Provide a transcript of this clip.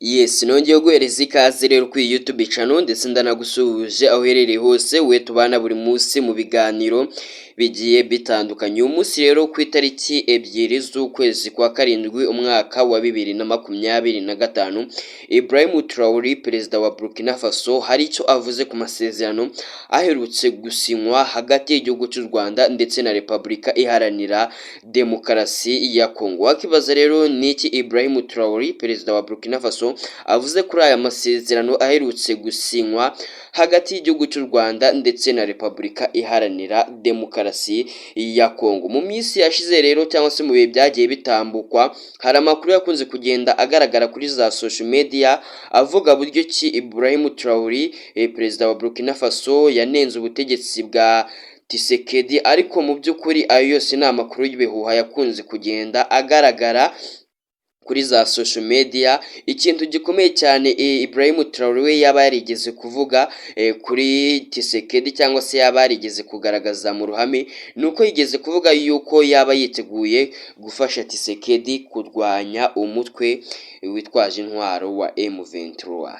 Yes, nongeye guhereza ikaze rero kuri YouTube channel ndetse ndanagusuhuje aho uherereye hose we tubana buri munsi mu biganiro bigiye bitandukanye. Uyu munsi rero ku itariki ebyiri z'ukwezi kwa karindwi umwaka wa 2025, Ibrahim Traoré perezida wa Burkina Faso hari icyo avuze ku masezerano aherutse gusinywa hagati y'igihugu cy'u Rwanda ndetse na Repubulika Iharanira Demokarasi ya Kongo. Wakibaza rero niki Ibrahim Traoré perezida wa Burkina Faso avuze kuri aya masezerano aherutse gusinywa hagati y'igihugu cy'u Rwanda ndetse na Repubulika Iharanira Demokarasi ya Kongo. Mu minsi yashize rero cyangwa se mu bihe byagiye bitambukwa, hari amakuru yakunze kugenda agaragara kuri za social media avuga buryo ki Ibrahim Traoré perezida wa Burkina Faso yanenze ubutegetsi bwa Tshisekedi, ariko mu by'ukuri ayo yose ni amakuru y'ibihuha yakunze kugenda agaragara kuri za social media. Ikintu gikomeye cyane Ibrahim Traoré we yaba yarigeze kuvuga kuri Tshisekedi cyangwa se yaba yarigeze kugaragaza mu ruhame, nuko yigeze kuvuga yuko yaba yiteguye gufasha Tshisekedi kurwanya umutwe witwaje intwaro wa M23.